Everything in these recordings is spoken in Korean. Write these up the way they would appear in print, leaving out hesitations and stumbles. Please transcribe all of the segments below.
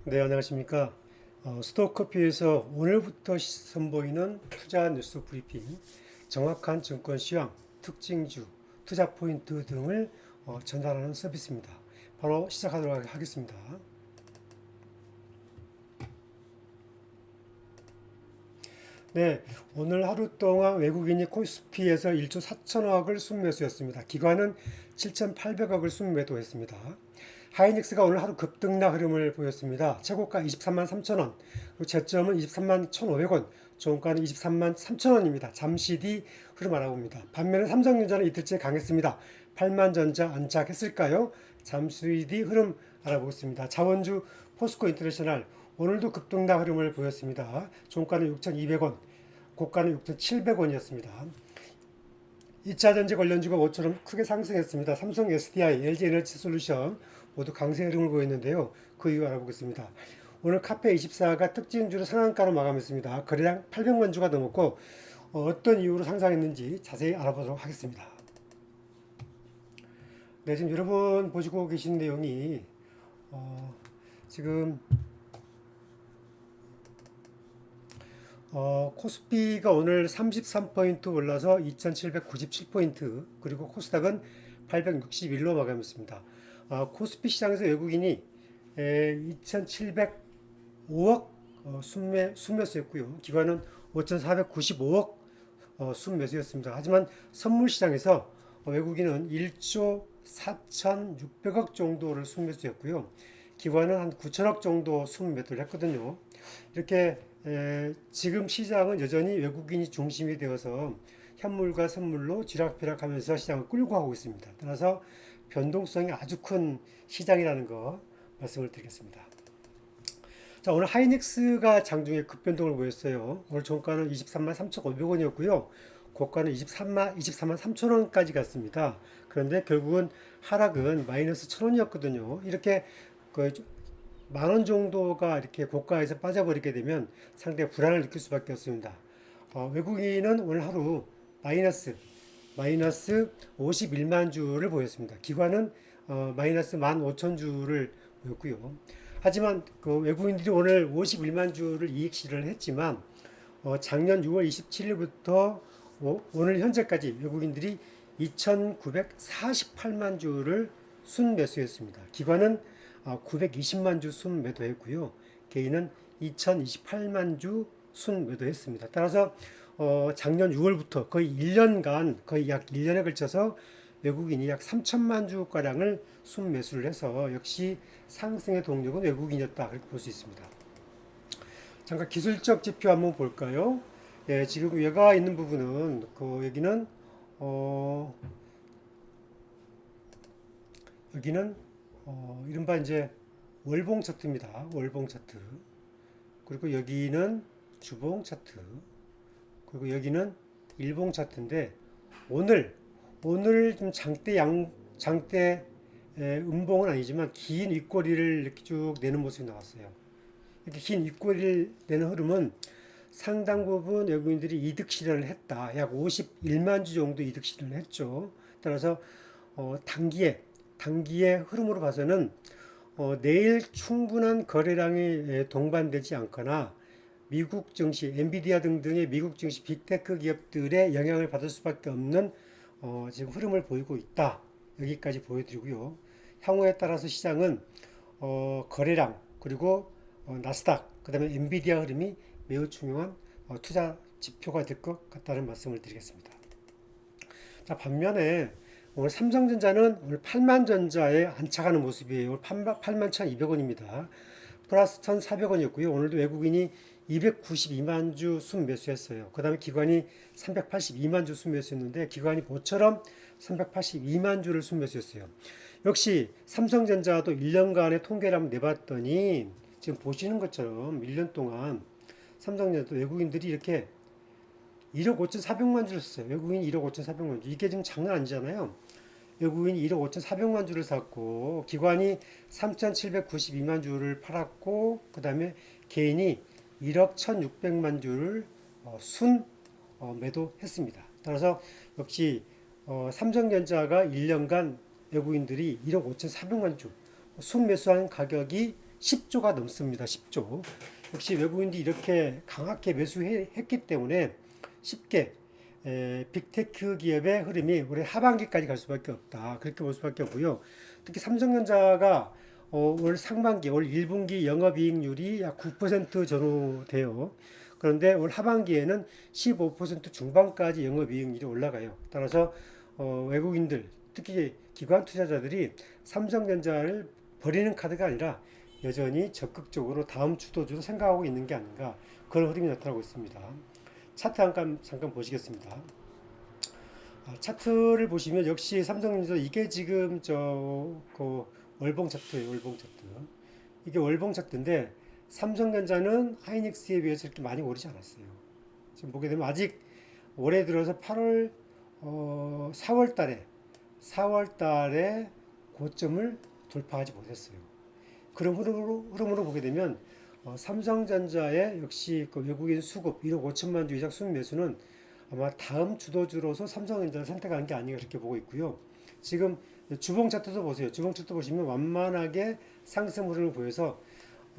네, 안녕하십니까. 스토커피에서 오늘부터 선보이는 투자 뉴스 브리핑, 정확한 증권 시황, 특징주, 투자 포인트 등을 전달하는 서비스입니다. 바로 시작하도록 하겠습니다. 네, 오늘 하루 동안 외국인이 코스피에서 1조 4천억을 순매수했습니다. 기관은 7,800억을 순매도했습니다. 하이닉스가 오늘 하루 급등락 흐름을 보였습니다. 최고가 23만 3천원, 그리고 저점은 23만 1,500원, 종가는 23만 3천원입니다. 잠시 뒤 흐름 알아봅니다. 반면에 삼성전자는 이틀째 강했습니다. 8만 전자 안착했을까요? 잠시 뒤 흐름 알아보겠습니다. 자원주 포스코 인터내셔널 오늘도 급등락 흐름을 보였습니다. 종가는 6,200원, 고가는 6,700원이었습니다. 2차전지 관련주가 모처럼 크게 상승했습니다. 삼성 SDI, LG 에너지 솔루션 모두 강세 흐름을 보였는데요. 그 이유 알아보겠습니다. 오늘 카페24가 특징주로 상한가로 마감했습니다. 거래량 800만 주가 넘었고 어떤 이유로 상승했는지 자세히 알아보도록 하겠습니다. 네, 지금 여러분 보시고 계신 내용이 지금 코스피가 오늘 33포인트 올라서 2797포인트, 그리고 코스닥은 861로 마감했습니다. 코스피 시장에서 외국인이 2705억 순매수했고요. 기관은 5495억 순매수였습니다. 하지만 선물 시장에서 외국인은 1조 4600억 정도를 순매수했고요. 기관은 한 9천억 정도 순매도를 했거든요. 이렇게 지금 시장은 여전히 외국인이 중심이 되어서 현물과 선물로 쥐락펴락하면서 시장을 끌고 가고 있습니다. 따라서 변동성이 아주 큰 시장이라는 거 말씀을 드리겠습니다. 자, 오늘 하이닉스가 장중에 급변동을 보였어요. 오늘 종가는 23만 3,500원이었고요. 고가는 23만 3천원까지 갔습니다. 그런데 결국은 하락은 마이너스 1,000원이었거든요. 이렇게 그 만원 정도가 이렇게 고가에서 빠져버리게 되면 상당히 불안을 느낄 수밖에 없습니다. 외국인은 오늘 하루 마이너스 51만 주를 보였습니다. 기관은 마이너스 15,000주를 보였고요. 하지만 그 외국인들이 오늘 51만 주를 이익 실현을 했지만 작년 6월 27일부터 오늘 현재까지 외국인들이 2,948만 주를 순매수했습니다. 기관은 920만 주 순매도했고요. 개인은 2,028만 주 순매도했습니다. 따라서 작년 6월부터 거의 1년간 거의 약 1년에 걸쳐서 외국인이 약 3천만 주가량을 순매수를 해서 역시 상승의 동력은 외국인이었다 그렇게 볼 수 있습니다. 잠깐 기술적 지표 한번 볼까요? 예, 지금 얘가 있는 부분은 여기는 여기는 이른바 이제 월봉 차트입니다. 월봉 차트. 그리고 여기는 주봉 차트. 그리고 여기는 일봉 차트인데 오늘 좀 장대 음봉은 아니지만 긴 윗꼬리를 이렇게 쭉 내는 모습이 나왔어요. 이렇게 긴 윗꼬리를 내는 흐름은 상당 부분 외국인들이 이득 실현을 했다. 약 51만 주 정도 이득 실현을 했죠. 따라서 단기의 흐름으로 봐서는 내일 충분한 거래량이 동반되지 않거나 미국 증시, 엔비디아 등등의 미국 증시 빅테크 기업들의 영향을 받을 수밖에 없는 지금 흐름을 보이고 있다. 여기까지 보여드리고요. 향후에 따라서 시장은 거래량 그리고 나스닥 그다음에 엔비디아 흐름이 매우 중요한 투자 지표가 될 것 같다는 말씀을 드리겠습니다. 자, 반면에 오늘 삼성전자는 오늘 8만 전자에 안착하는 모습이에요. 오늘 8만 1,200원입니다. 플러스 1,400원이었고요. 오늘도 외국인이 292만 주 순매수했어요. 그 다음에 기관이 382만 주 순매수했는데 기관이 모처럼 382만 주를 순매수했어요. 역시 삼성전자도 1년간의 통계를 한번 내봤더니 지금 보시는 것처럼 1년 동안 삼성전자도 외국인들이 이렇게 1억 5,400만 주를 샀어요. 외국인이 1억 5,400만 주. 이게 지금 장난 아니잖아요. 외국인이 1억 5,400만 주를 샀고 기관이 3,792만 주를 팔았고 그 다음에 개인이 1억 1,600만 주를 순 매도했습니다. 따라서 역시 삼성전자가 1년간 외국인들이 1억 5,400만 주 순 매수한 가격이 10조가 넘습니다. 10조. 역시 외국인들이 이렇게 강하게 매수했기 때문에 쉽게 빅테크 기업의 흐름이 올해 하반기까지 갈 수밖에 없다. 그렇게 볼 수밖에 없고요. 특히 삼성전자가 올 상반기, 올 1분기 영업이익률이 약 9% 전후돼요. 그런데 올 하반기에는 15% 중반까지 영업이익률이 올라가요. 따라서 외국인들, 특히 기관 투자자들이 삼성전자를 버리는 카드가 아니라 여전히 적극적으로 다음 주도주로 생각하고 있는 게 아닌가, 그런 흐름이 나타나고 있습니다. 차트 잠깐 보시겠습니다. 차트를 보시면 역시 삼성전자, 이게 지금 그 월봉 차트예요. 월봉 차트. 이게 월봉 차트인데 삼성전자는 하이닉스에 비해서 이렇게 많이 오르지 않았어요. 지금 보게 되면 아직 올해 들어서 4월 달에 고점을 돌파하지 못했어요. 그런 흐름으로 보게 되면 삼성전자의 역시 그 외국인 수급 1억 5천만 주 이상 수급 매수는 아마 다음 주도주로서 삼성전자를 선택한 게 아닌가, 그렇게 보고 있고요. 지금 주봉 차트도 보세요. 주봉 차트 보시면 완만하게 상승 흐름을 보여서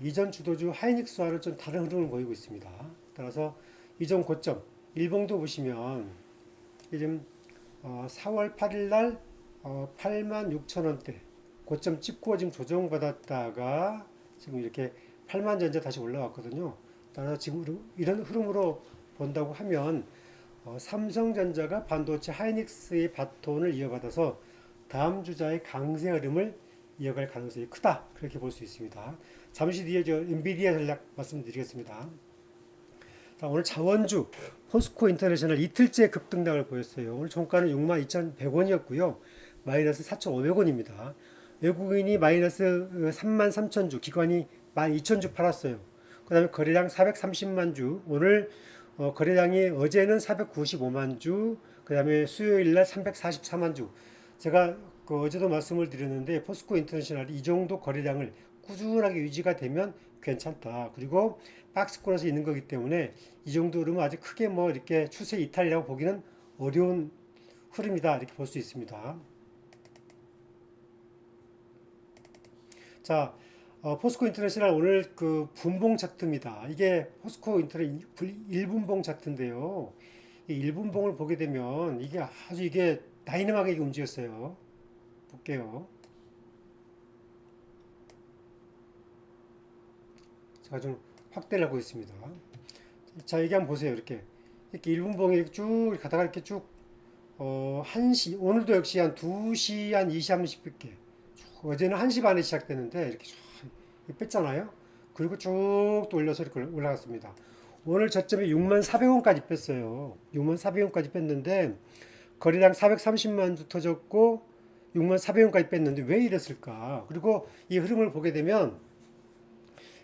이전 주도주 하이닉스와는 좀 다른 흐름을 보이고 있습니다. 따라서 이전 고점 일봉도 보시면 지금 4월 8일 날 86,000원대 고점 찍고 지금 조정받았다가 지금 이렇게 8만 전자 다시 올라왔거든요. 따라서 지금 이런 흐름으로 본다고 하면 삼성전자가 반도체 하이닉스의 바톤을 이어받아서 다음 주자의 강세 흐름을 이어갈 가능성이 크다, 그렇게 볼 수 있습니다. 잠시 뒤에 엔비디아 전략 말씀드리겠습니다. 자, 오늘 자원주 포스코 인터내셔널 이틀째 급등락을 보였어요. 오늘 종가는 62,100원이었고요. 마이너스 4,500원입니다. 외국인이 마이너스 33,000주, 기관이 12,000주 팔았어요. 그 다음에 거래량 430만 주, 오늘 거래량이 어제는 495만 주, 그 다음에 수요일날 344만 주. 제가 어제도 말씀을 드렸는데 포스코 인터내셔널이 이 정도 거래량을 꾸준하게 유지가 되면 괜찮다. 그리고 박스권에서 있는 거기 때문에 이 정도 흐름은 아직 크게 이렇게 추세 이탈이라고 보기는 어려운 흐름이다, 이렇게 볼 수 있습니다. 자, 포스코 인터내셔널 오늘 그 분봉 차트입니다. 이게 포스코 인터내 1분봉 차트인데요. 이 1분봉을 보게 되면 이게 다이나믹하게 움직였어요. 볼게요. 제가 좀 확대를 하고 있습니다. 자, 이게 한번 보세요. 이렇게 1분봉이 이렇게 쭉 가다가 이렇게 쭉 1시, 오늘도 역시 한 2시 한 2시 30분께, 어제는 1시 반에 시작됐는데 이렇게 쭉 뺐잖아요. 그리고 쭉 또 올려서 이렇게 올라갔습니다. 오늘 저점에 64,000원까지 뺐어요. 64,000원까지 뺐는데 거래량 430만 주 터졌고 64,000원까지 뺐는데 왜 이랬을까? 그리고 이 흐름을 보게 되면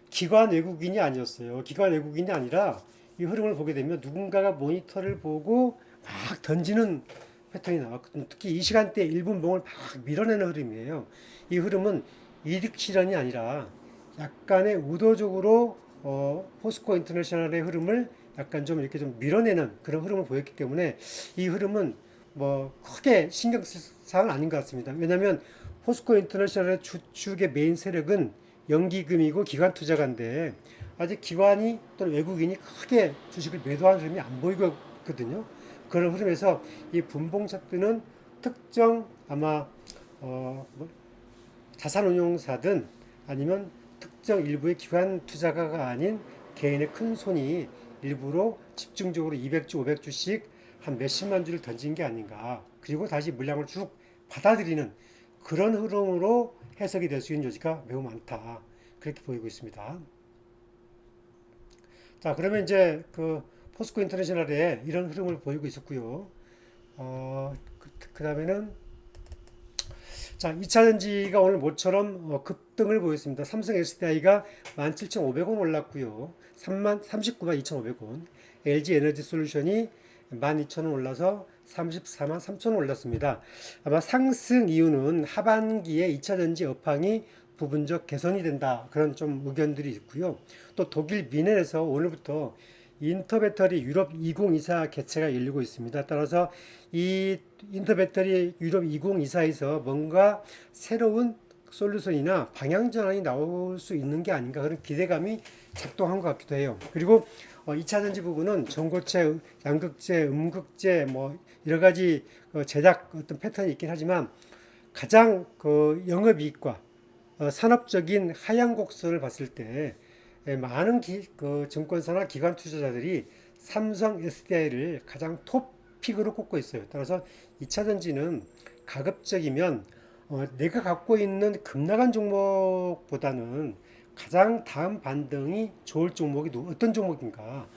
기관 외국인이 아니었어요. 기관 외국인이 아니라 이 흐름을 보게 되면 누군가가 모니터를 보고 막 던지는 패턴이 나왔거든요. 특히 이 시간대 1분봉을 막 밀어내는 흐름이에요. 이 흐름은 이득 실현이 아니라 약간의 의도적으로 포스코 인터내셔널의 흐름을 약간 좀 이렇게 좀 밀어내는 그런 흐름을 보였기 때문에 이 흐름은 크게 신경 쓸 사항은 아닌 것 같습니다. 왜냐하면 포스코 인터내셔널의 주축의 메인 세력은 연기금이고 기관 투자가인데 아직 기관이 또는 외국인이 크게 주식을 매도하는 흐름이 안 보이고 있거든요. 그런 흐름에서 이 분봉 차트는 특정 아마 자산운용사든 아니면 특정 일부의 기관 투자가가 아닌 개인의 큰 손이 일부러 집중적으로 200주, 500주씩 한 몇십만 주를 던진 게 아닌가. 그리고 다시 물량을 쭉 받아들이는 그런 흐름으로 해석이 될 수 있는 여지가 매우 많다, 그렇게 보이고 있습니다. 자, 그러면 이제 그 포스코 인터내셔널에 이런 흐름을 보이고 있었고요. 그 다음에는 자, 2차전지가 오늘 모처럼 급등을 보였습니다. 삼성 SDI가 17,500원 올랐고요. 39만 2,500원. LG 에너지 솔루션이 12,000원 올라서 34만 3,000원 올랐습니다. 아마 상승 이유는 하반기에 2차전지 업황이 부분적 개선이 된다, 그런 좀 의견들이 있고요. 또 독일 미넨에서 오늘부터 인터배터리 유럽 2024 개최가 열리고 있습니다. 따라서 이 인터배터리 유럽 2024에서 뭔가 새로운 솔루션이나 방향 전환이 나올 수 있는 게 아닌가 그런 기대감이 작동한 것 같기도 해요. 그리고 2차 전지 부분은 전고체, 양극재, 음극재 뭐 여러 가지 제작 어떤 패턴이 있긴 하지만 가장 그 영업이익과 산업적인 하향 곡선을 봤을 때 많은 그 증권사나 기관 투자자들이 삼성 SDI를 가장 톱픽으로 꼽고 있어요. 따라서 2차 전지는 가급적이면 내가 갖고 있는 급락한 종목보다는 가장 다음 반등이 좋을 종목이 어떤 종목인가,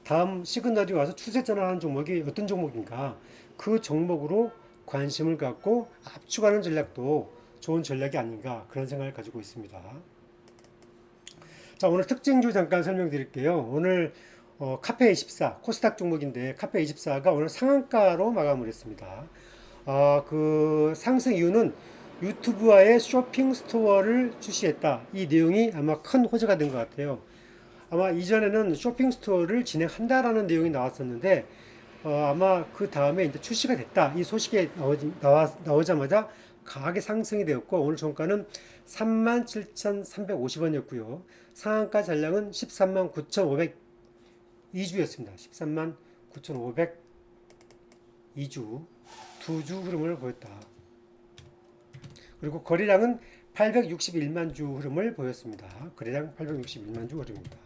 다음 시그널이 와서 추세 전환하는 종목이 어떤 종목인가, 그 종목으로 관심을 갖고 압축하는 전략도 좋은 전략이 아닌가 그런 생각을 가지고 있습니다. 자, 오늘 특징주 잠깐 설명드릴게요. 오늘 카페24 코스닥 종목인데 카페24가 오늘 상한가로 마감을 했습니다. 그 상승 이유는 유튜브와의 쇼핑 스토어를 출시했다. 이 내용이 아마 큰 호재가 된 것 같아요. 아마 이전에는 쇼핑 스토어를 진행한다라는 내용이 나왔었는데 아마 그 다음에 이제 출시가 됐다. 이 소식이 나오자마자 강하게 상승이 되었고 오늘 종가는 37,350원이었고요. 상한가 잔량은 13만 9,502주였습니다. 13만 9,502주 두 주 흐름을 보였다. 그리고 거래량은 861만 주 흐름을 보였습니다. 거래량 861만 주 흐름입니다.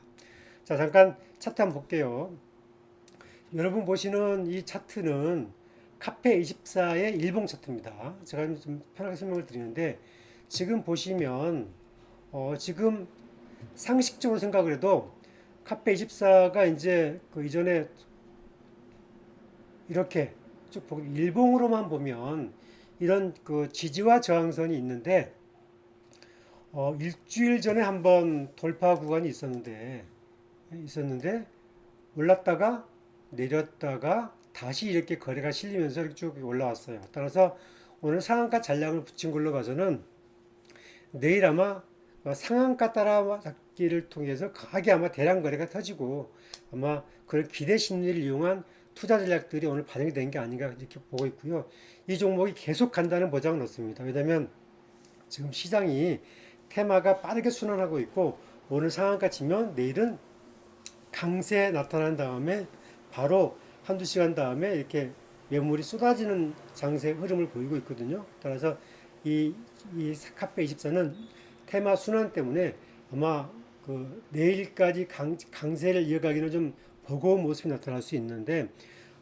자, 잠깐 차트 한번 볼게요. 여러분 보시는 이 차트는 카페24의 일봉 차트입니다. 제가 좀 편하게 설명을 드리는데 지금 보시면 지금 상식적으로 생각을 해도 카페24가 이제 그 이전에 이렇게 쭉 일봉으로만 보면 이런 그 지지와 저항선이 있는데 일주일 전에 한번 돌파 구간이 있었는데 올랐다가 내렸다가 다시 이렇게 거래가 실리면서 이렇게 쭉 올라왔어요. 따라서 오늘 상한가 잔량을 붙인 걸로 봐서는 내일 아마 상한가 따라잡기를 통해서 강하게 아마 대량 거래가 터지고 아마 그런 기대 심리를 이용한 투자 전략들이 오늘 반영이 된 게 아닌가 이렇게 보고 있고요. 이 종목이 계속 간다는 보장은 없습니다. 왜냐하면 지금 시장이 테마가 빠르게 순환하고 있고 오늘 상한가 치면 내일은 강세 나타난 다음에 바로 한두 시간 다음에 이렇게 매물이 쏟아지는 장세 흐름을 보이고 있거든요. 따라서 이 카페24는 테마 순환 때문에 아마 그 내일까지 강세를 이어가기는 좀 버거운 모습이 나타날 수 있는데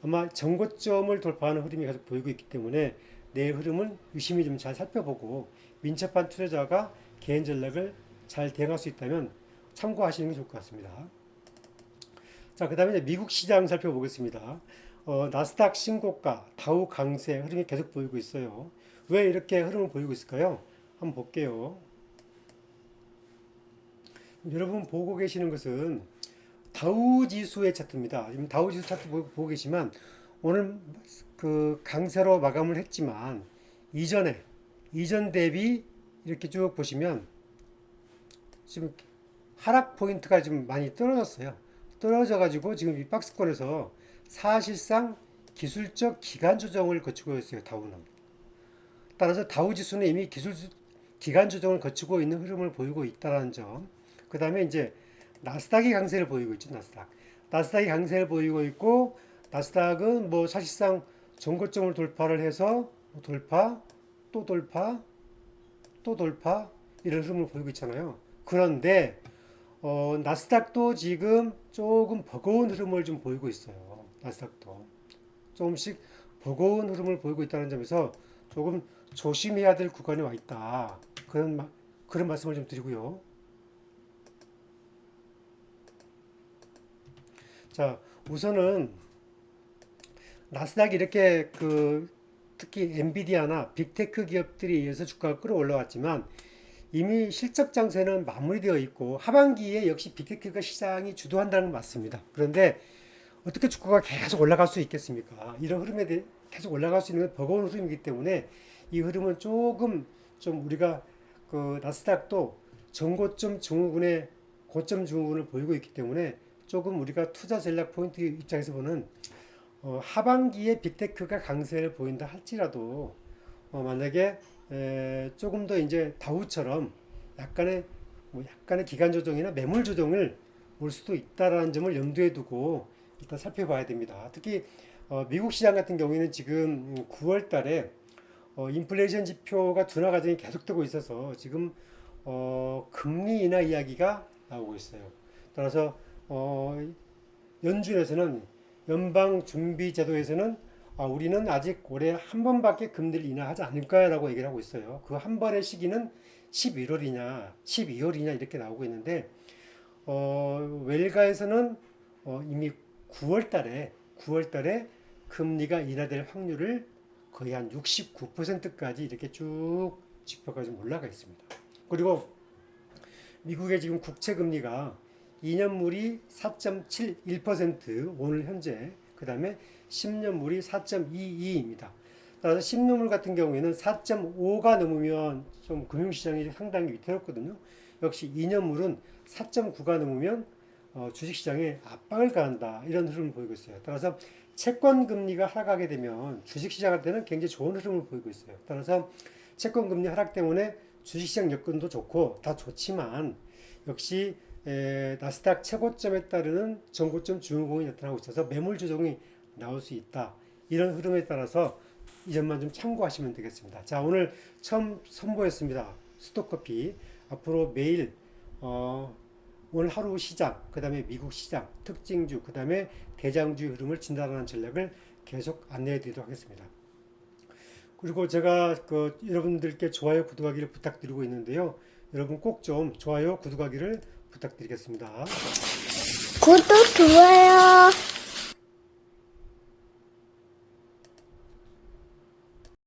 아마 정고점을 돌파하는 흐름이 계속 보이고 있기 때문에 내일 흐름은 유심히 좀 잘 살펴보고 민첩한 투자자가 개인 전략을 잘 대응할 수 있다면 참고하시는 게 좋을 것 같습니다. 자, 그 다음에 미국 시장 살펴보겠습니다. 나스닥 신고가, 다우 강세 흐름이 계속 보이고 있어요. 왜 이렇게 흐름을 보이고 있을까요? 한번 볼게요. 여러분 보고 계시는 것은 다우 지수의 차트입니다. 지금 다우 지수 차트 보고 계시면 오늘 그 강세로 마감을 했지만 이전 대비 이렇게 쭉 보시면 지금 하락 포인트가 좀 많이 떨어졌어요. 떨어져 가지고 지금 이 박스권에서 사실상 기술적 기간 조정을 거치고 있어요. 다우는. 따라서 다우 지수는 이미 기간 조정을 거치고 있는 흐름을 보이고 있다는 점. 그 다음에 이제 나스닥이 강세를 보이고 있죠. 나스닥이 강세를 보이고 있고 나스닥은 뭐 사실상 전고점을 돌파를 해서 돌파 또 돌파 또 돌파 이런 흐름을 보이고 있잖아요. 그런데 나스닥도 지금 조금 버거운 흐름을 좀 보이고 있어요. 나스닥도 조금씩 버거운 흐름을 보이고 있다는 점에서 조금 조심해야 될 구간에 와 있다. 그런 말씀을 좀 드리고요. 자, 우선은 나스닥이 이렇게 특히 엔비디아나 빅테크 기업들에 의해서 주가가 끌어올라왔지만 이미 실적 장세는 마무리되어 있고 하반기에 역시 빅테크가 시장이 주도한다는 건 맞습니다. 그런데 어떻게 주가가 계속 올라갈 수 있겠습니까? 이런 흐름에 대해 계속 올라갈 수 있는 버거운 흐름이기 때문에 이 흐름은 조금 좀 우리가 그 나스닥도 전고점 증후군의 고점 증후군을 보이고 있기 때문에 조금 우리가 투자 전략 포인트 입장에서 보는 하반기에 빅테크가 강세를 보인다 할지라도 만약에 조금 더 이제 다우처럼 약간의 기간 조정이나 매물 조정을 올 수도 있다라는 점을 염두에 두고 일단 살펴봐야 됩니다. 특히 미국 시장 같은 경우에는 지금 9월 달에 인플레이션 지표가 둔화 과정이 계속되고 있어서 지금 금리 인하 이야기가 나오고 있어요. 따라서 연준에서는 연방준비제도에서는 우리는 아직 올해 한 번밖에 금리를 인하하지 않을 거야라고 얘기를 하고 있어요. 그 한 번의 시기는 11월이냐, 12월이냐 이렇게 나오고 있는데 웰가에서는 이미 9월 달에 금리가 인하될 확률을 거의 한 69%까지 이렇게 쭉 지표가 좀 올라가 있습니다. 그리고 미국의 지금 국채 금리가 2년물이 4.71% 오늘 현재, 그 다음에 10년물이 4.22입니다. 따라서 10년물 같은 경우에는 4.5가 넘으면 좀 금융시장이 상당히 위태롭거든요. 역시 2년물은 4.9가 넘으면 주식시장에 압박을 가한다, 이런 흐름을 보이고 있어요. 따라서 채권 금리가 하락하게 되면 주식시장한테는 굉장히 좋은 흐름을 보이고 있어요. 따라서 채권 금리 하락 때문에 주식시장 여건도 좋고 다 좋지만 역시 나스닥 최고점에 따르는 전고점 증후공이 나타나고 있어서 매물 조정이 나올 수 있다. 이런 흐름에 따라서 이 점만 좀 참고하시면 되겠습니다. 자, 오늘 처음 선보였습니다. 스톡커피. 앞으로 매일 오늘 하루 시장, 그 다음에 미국 시장, 특징주, 그 다음에 대장주 흐름을 진단하는 전략을 계속 안내해 드리도록 하겠습니다. 그리고 제가 여러분들께 좋아요, 구독하기를 부탁드리고 있는데요. 여러분 꼭 좀 좋아요, 구독하기를 부탁드리겠습니다. 구독, 좋아요.